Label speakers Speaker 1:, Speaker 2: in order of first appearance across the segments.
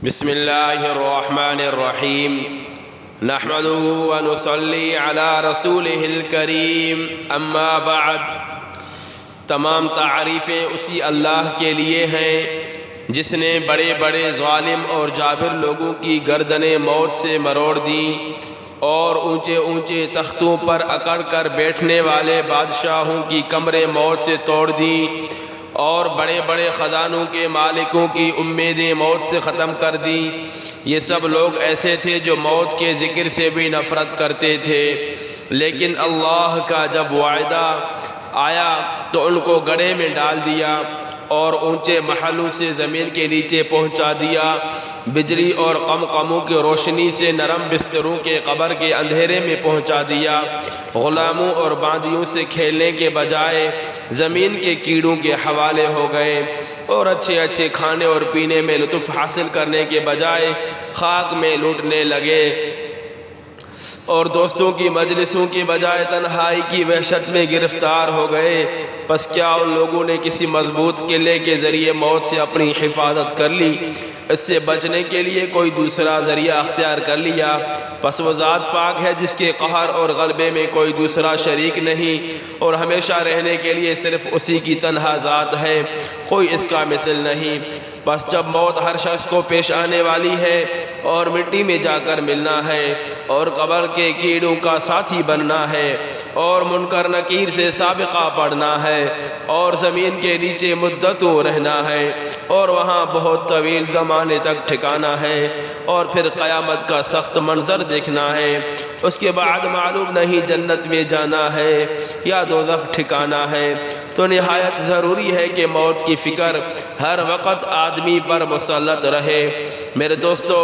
Speaker 1: بسم اللہ الرحمن الرحیم نحمده ونصلی علی رسولہ الکریم اما بعد۔ تمام تعریفیں اسی اللہ کے لیے ہیں جس نے بڑے بڑے ظالم اور جابر لوگوں کی گردنیں موت سے مروڑ دیں اور اونچے اونچے تختوں پر اکڑ کر بیٹھنے والے بادشاہوں کی کمریں موت سے توڑ دیں اور بڑے بڑے خزانوں کے مالکوں کی امیدیں موت سے ختم کر دیں۔ یہ سب لوگ ایسے تھے جو موت کے ذکر سے بھی نفرت کرتے تھے، لیکن اللہ کا جب وعدہ آیا تو ان کو گڑھے میں ڈال دیا اور اونچے محلوں سے زمین کے نیچے پہنچا دیا۔ بجلی اور قمقموں کی روشنی سے نرم بستروں کے قبر کے اندھیرے میں پہنچا دیا۔ غلاموں اور باندیوں سے کھیلنے کے بجائے زمین کے کیڑوں کے حوالے ہو گئے اور اچھے اچھے کھانے اور پینے میں لطف حاصل کرنے کے بجائے خاک میں لوٹنے لگے اور دوستوں کی مجلسوں کی بجائے تنہائی کی وحشت میں گرفتار ہو گئے۔ پس کیا ان لوگوں نے کسی مضبوط قلعے کے ذریعے موت سے اپنی حفاظت کر لی؟ اس سے بچنے کے لیے کوئی دوسرا ذریعہ اختیار کر لیا؟ پس وہ ذات پاک ہے جس کے قہر اور غلبے میں کوئی دوسرا شریک نہیں اور ہمیشہ رہنے کے لیے صرف اسی کی تنہا ذات ہے، کوئی اس کا مثل نہیں۔ بس جب موت ہر شخص کو پیش آنے والی ہے اور مٹی میں جا کر ملنا ہے اور قبر کے کیڑوں کا ساتھی بننا ہے اور منکر نکیر سے سابقہ پڑھنا ہے اور زمین کے نیچے مدتوں رہنا ہے اور وہاں بہت طویل زمانے تک ٹھکانا ہے اور پھر قیامت کا سخت منظر دیکھنا ہے، اس کے بعد معلوم نہیں جنت میں جانا ہے یا دوزخ ٹھکانا ہے، تو نہایت ضروری ہے کہ موت کی فکر ہر وقت آدمی پر مسلط رہے۔ میرے دوستو،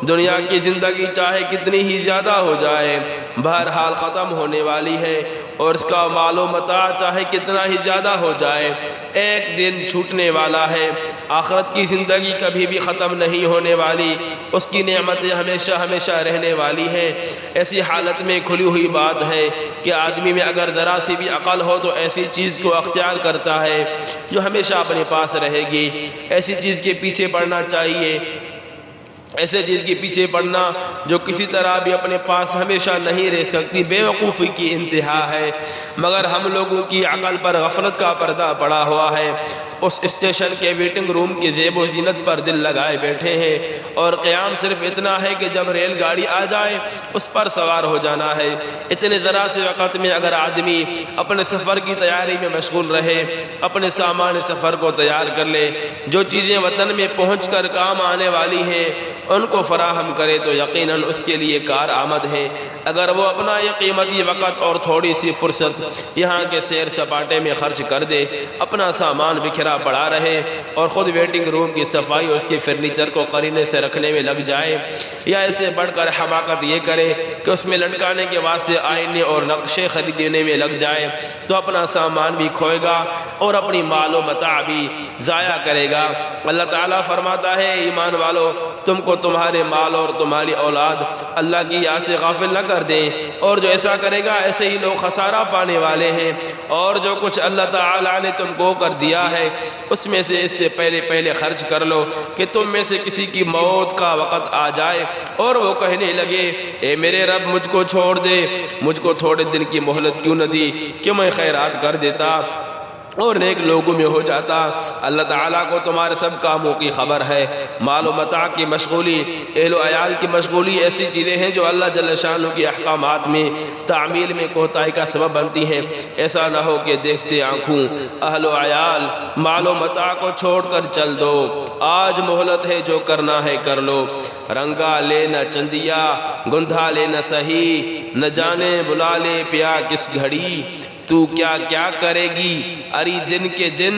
Speaker 1: دنیا کی زندگی چاہے کتنی ہی زیادہ ہو جائے بہرحال ختم ہونے والی ہے، اور اس کا مال و متاع چاہے کتنا ہی زیادہ ہو جائے ایک دن چھوٹنے والا ہے۔ آخرت کی زندگی کبھی بھی ختم نہیں ہونے والی، اس کی نعمتیں ہمیشہ ہمیشہ رہنے والی ہیں۔ ایسی حالت میں کھلی ہوئی بات ہے کہ آدمی میں اگر ذرا سی بھی عقل ہو تو ایسی چیز کو اختیار کرتا ہے جو ہمیشہ اپنے پاس رہے گی، ایسی چیز کے پیچھے پڑنا چاہیے، ایسے چیز کے پیچھے پڑنا جو کسی طرح بھی اپنے پاس ہمیشہ نہیں رہ سکتی بے وقوفی کی انتہا ہے۔ مگر ہم لوگوں کی عقل پر غفلت کا پردہ پڑا ہوا ہے، اس اسٹیشن کے ویٹنگ روم کی زیب و زینت پر دل لگائے بیٹھے ہیں اور قیام صرف اتنا ہے کہ جب ریل گاڑی آ جائے اس پر سوار ہو جانا ہے۔ اتنے ذرا سے وقت میں اگر آدمی اپنے سفر کی تیاری میں مشغول رہے، اپنے سامان سفر کو تیار کر لے، جو چیزیں وطن میں پہنچ کر کام آنے والی ہیں ان کو فراہم کرے تو یقیناً اس کے لیے کار آمد ہے۔ اگر وہ اپنا یہ قیمتی وقت اور تھوڑی سی فرصت یہاں کے سیر سپاٹے میں خرچ کر دے، اپنا سامان بکھرا پڑا رہے اور خود ویٹنگ روم کی صفائی اور اس کے فرنیچر کو قرینے سے رکھنے میں لگ جائے، یا اسے بڑھ کر حماقت یہ کرے کہ اس میں لٹکانے کے واسطے آئینے اور نقشے خریدنے میں لگ جائے، تو اپنا سامان بھی کھوئے گا اور اپنی مال و متاع بھی ضائع کرے گا۔ اللہ تعالیٰ فرماتا ہے، ایمان والو، تم کو تمہارے مال اور تمہاری اولاد اللہ کی یاد سے غافل نہ کر دیں، اور جو ایسا کرے گا ایسے ہی لوگ خسارہ پانے والے ہیں۔ اور جو کچھ اللہ تعالیٰ نے تم کو کر دیا ہے اس میں سے اس سے پہلے خرچ کر لو کہ تم میں سے کسی کی موت کا وقت آ جائے اور وہ کہنے لگے، اے میرے رب، مجھ کو چھوڑ دے، مجھ کو تھوڑے دن کی مہلت کیوں نہ دی کہ میں خیرات کر دیتا اور نیک لوگوں میں ہو جاتا۔ اللہ تعالیٰ کو تمہارے سب کاموں کی خبر ہے۔ مال و متاع کی مشغولی، اہل و عیال کی مشغولی ایسی چیزیں ہیں جو اللہ جل شانہ کی احکامات میں تعمیل میں کوتاہی کا سبب بنتی ہیں۔ ایسا نہ ہو کہ دیکھتے آنکھوں اہل و عیال مال و متاع کو چھوڑ کر چل دو، آج مہلت ہے، جو کرنا ہے کر لو۔ رنگا لے نہ چندیا، گندھا لے نہ سہی، نہ جانے بلا لے پیا کس گھڑی، تو کیا کیا کرے گی اری دن کے دن،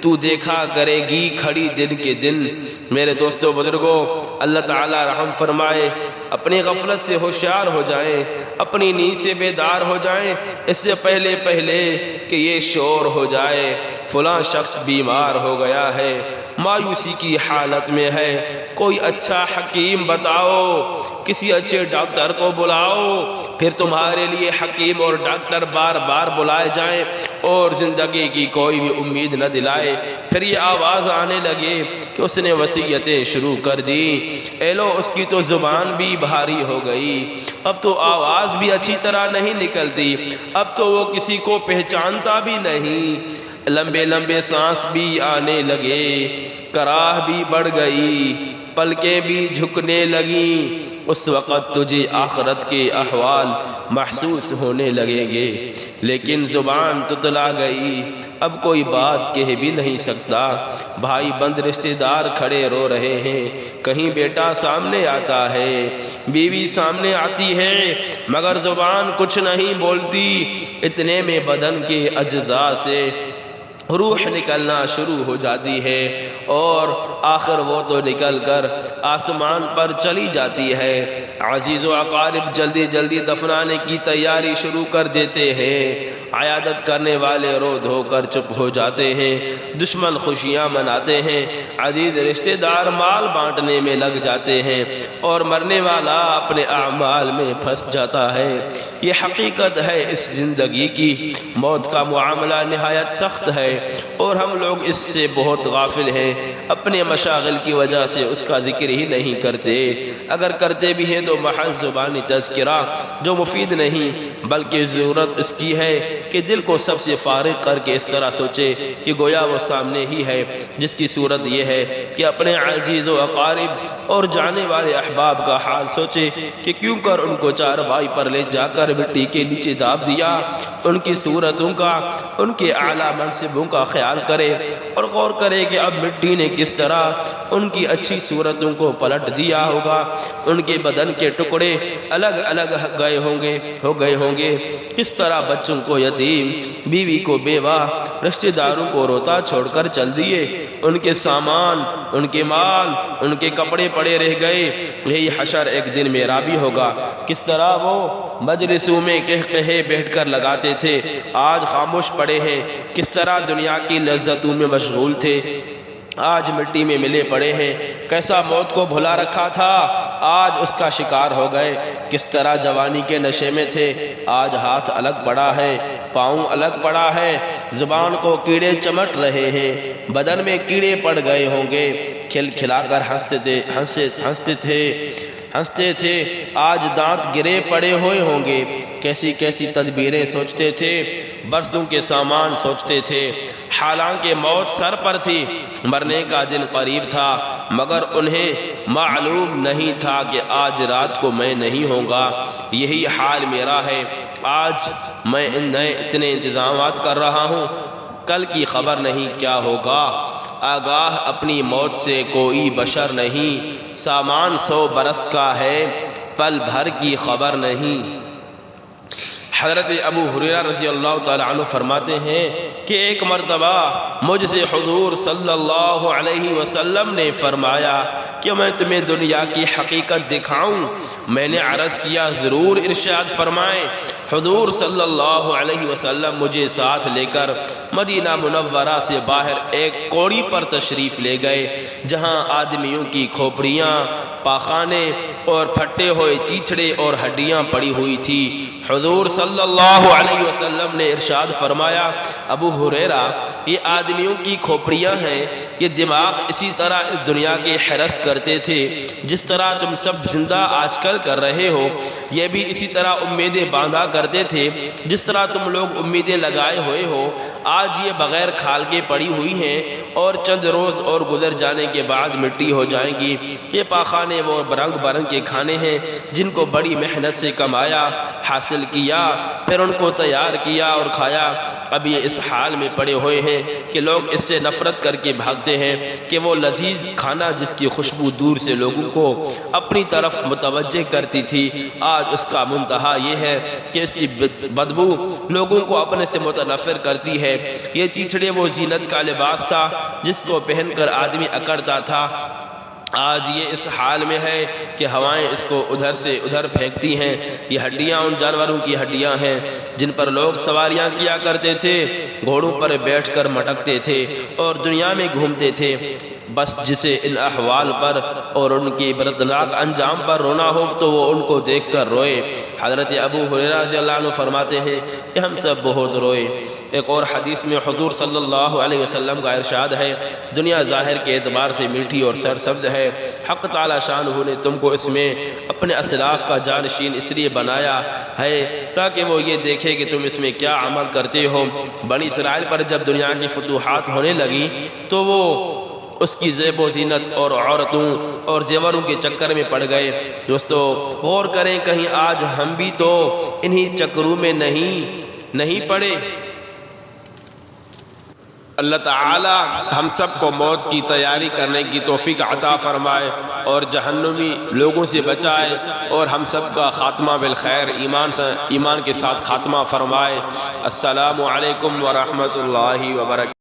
Speaker 1: تو دیکھا کرے گی کھڑی دن کے دن۔ میرے دوستو بزرگوں، اللہ تعالیٰ رحم فرمائے، اپنی غفلت سے ہوشیار ہو جائیں، اپنی نیند سے بیدار ہو جائیں، اس سے پہلے کہ یہ شور ہو جائے فلاں شخص بیمار ہو گیا ہے، مایوسی کی حالت میں ہے، کوئی اچھا حکیم بتاؤ، کسی اچھے ڈاکٹر کو بلاؤ۔ پھر تمہارے لیے حکیم اور ڈاکٹر بار بار بلائے جائیں اور زندگی کی کوئی بھی امید نہ دلائے۔ پھر یہ آواز آنے لگے کہ اس نے وصیتیں شروع کر دی، اے لو اس کی تو زبان بھی بھاری ہو گئی، اب تو آواز بھی اچھی طرح نہیں نکلتی، اب تو وہ کسی کو پہچانتا بھی نہیں، لمبے لمبے سانس بھی آنے لگے، کراہ بھی بڑھ گئی، پلکیں بھی جھکنے لگیں۔ اس وقت تجھے آخرت کے احوال محسوس ہونے لگیں گے، لیکن زبان تتلا گئی، اب کوئی بات کہہ بھی نہیں سکتا۔ بھائی بند رشتہ دار کھڑے رو رہے ہیں، کہیں بیٹا سامنے آتا ہے، بیوی سامنے آتی ہے، مگر زبان کچھ نہیں بولتی۔ اتنے میں بدن کے اجزاء سے روح نکلنا شروع ہو جاتی ہے اور آخر وہ تو نکل کر آسمان پر چلی جاتی ہے۔ عزیز و اقارب جلدی جلدی دفنانے کی تیاری شروع کر دیتے ہیں، عیادت کرنے والے رو دھو کر چپ ہو جاتے ہیں، دشمن خوشیاں مناتے ہیں، عزیز رشتہ دار مال بانٹنے میں لگ جاتے ہیں اور مرنے والا اپنے اعمال میں پھنس جاتا ہے۔ یہ حقیقت ہے اس زندگی کی، موت کا معاملہ نہایت سخت ہے اور ہم لوگ اس سے بہت غافل ہیں، اپنے مشاغل کی وجہ سے اس کا ذکر ہی نہیں کرتے، اگر کرتے بھی ہیں تو محض زبانی تذکرہ جو مفید نہیں، بلکہ ضرورت اس کی ہے کہ دل کو سب سے فارغ کر کے اس طرح سوچے کہ گویا وہ سامنے ہی ہے، جس کی صورت یہ ہے کہ اپنے عزیز و اقارب اور جانے والے احباب کا حال سوچے کہ کیوں کر ان کو چارپائی پر لے جا کر مٹی کے نیچے داب دیا، ان کی صورتوں کا، ان کے اعلیٰ منصبوں کا خیال کرے اور غور کرے کہ اب مٹی نے کس طرح ان کی اچھی صورتوں کو پلٹ دیا ہوگا، ان کے بدن کے ٹکڑے الگ الگ ہو گئے ہوں گے، کس طرح بچوں کو یتیم، بیوی کو بیوہ، رشتہ داروں کو روتا چھوڑ کر چل دیے، ان کے سامان، ان کے مال، ان کے کپڑے پڑے رہ گئے۔ یہی حشر ایک دن میرا بھی ہوگا، کس طرح وہ مجلسوں میں کہے بیٹھ کر لگاتے تھے، آج خاموش پڑے ہیں، کس طرح دنیا کی لذتوں میں مشغول تھے، آج مٹی میں ملے پڑے ہیں، کیسا موت کو بھلا رکھا تھا، آج اس کا شکار ہو گئے، کس طرح جوانی کے نشے میں تھے، آج ہاتھ الگ پڑا ہے، پاؤں الگ پڑا ہے، زبان کو کیڑے چمٹ رہے ہیں، بدن میں کیڑے پڑ گئے ہوں گے، کھل کھلا کر ہنستے تھے، آج دانت گرے پڑے ہوئے ہوں گے، کیسی کیسی تدبیریں سوچتے تھے، برسوں کے سامان سوچتے تھے، حالانکہ موت سر پر تھی، مرنے کا دن قریب تھا، مگر انہیں معلوم نہیں تھا کہ آج رات کو میں نہیں ہوں گا۔ یہی حال میرا ہے، آج میں اتنے انتظامات کر رہا ہوں، کل کی خبر نہیں کیا ہوگا، آگاہ اپنی موت سے کوئی بشر نہیں، سامان 100 برس کا ہے، پل بھر کی خبر نہیں۔ حضرت ابو ہریرہ رضی اللہ تعالیٰ عنہ فرماتے ہیں کہ ایک مرتبہ مجھ سے حضور صلی اللہ علیہ وسلم نے فرمایا کہ میں تمہیں دنیا کی حقیقت دکھاؤں؟ میں نے عرض کیا ضرور، ارشاد فرمائیں۔ حضور صلی اللہ علیہ وسلم مجھے ساتھ لے کر مدینہ منورہ سے باہر ایک کوڑی پر تشریف لے گئے، جہاں آدمیوں کی کھوپڑیاں، پاخانے اور پھٹے ہوئے چیچڑے اور ہڈیاں پڑی ہوئی تھی۔ حضور صلی اللہ علیہ وسلم نے ارشاد فرمایا، ابو ہریرہ، یہ آدمیوں کی کھوپڑیاں ہیں، یہ دماغ اسی طرح اس دنیا کے حرس کرتے تھے جس طرح تم سب زندہ آج کل کر رہے ہو، یہ بھی اسی طرح امیدیں باندھا کرتے تھے جس طرح تم لوگ امیدیں لگائے ہوئے ہو۔ آج یہ بغیر کھال کے پڑی ہوئی ہیں اور چند روز اور گزر جانے کے بعد مٹی ہو جائیں گی۔ یہ پاخانے وہ رنگ برنگ کے کھانے ہیں جن کو بڑی محنت سے کمایا، حاصل کیا، پھر ان کو تیار کیا اور کھایا، اب یہ اس حال میں پڑے ہوئے ہیں کہ لوگ اس سے نفرت کر کے بھاگتے ہیں کہ وہ لذیذ کھانا جس کی خوشبو دور سے لوگوں کو اپنی طرف متوجہ کرتی تھی، آج اس کا منتہا یہ ہے کہ اس کی بدبو لوگوں کو اپنے سے متنفر کرتی ہے۔ یہ چیچڑے وہ زینت کا لباس تھا جس کو پہن کر آدمی اکڑتا تھا، آج یہ اس حال میں ہے کہ ہوائیں اس کو ادھر سے ادھر پھینکتی ہیں۔ یہ ہڈیاں ان جانوروں کی ہڈیاں ہیں جن پر لوگ سواریاں کیا کرتے تھے، گھوڑوں پر بیٹھ کر مٹکتے تھے اور دنیا میں گھومتے تھے۔ بس جسے ان احوال پر اور ان کی عبرتناک انجام پر رونا ہو تو وہ ان کو دیکھ کر روئے۔ حضرت ابو ہریرہ رضی اللہ عنہ فرماتے ہیں کہ ہم سب بہت روئے۔ ایک اور حدیث میں حضور صلی اللہ علیہ وسلم کا ارشاد ہے، دنیا ظاہر کے اعتبار سے میٹھی اور سرسبز ہے، حق تعالی شانہ نے تم کو اس میں اپنے اسلاف کا جانشین اس لیے بنایا ہے تاکہ وہ یہ دیکھے کہ تم اس میں کیا عمل کرتے ہو۔ بنی اسرائیل پر جب دنیا کی فتوحات ہونے لگی تو وہ اس کی زیب و زینت اور عورتوں اور زیوروں کے چکر میں پڑ گئے۔ دوستو غور کریں، کہیں آج ہم بھی تو انہی چکروں میں نہیں پڑے؟ اللہ تعالی ہم سب کو موت کی تیاری کرنے کی توفیق عطا فرمائے اور جہنمی لوگوں سے بچائے، اور ہم سب کا خاتمہ بالخیر ایمان کے ساتھ خاتمہ فرمائے۔ السلام علیکم ورحمۃ اللہ وبرکاتہ۔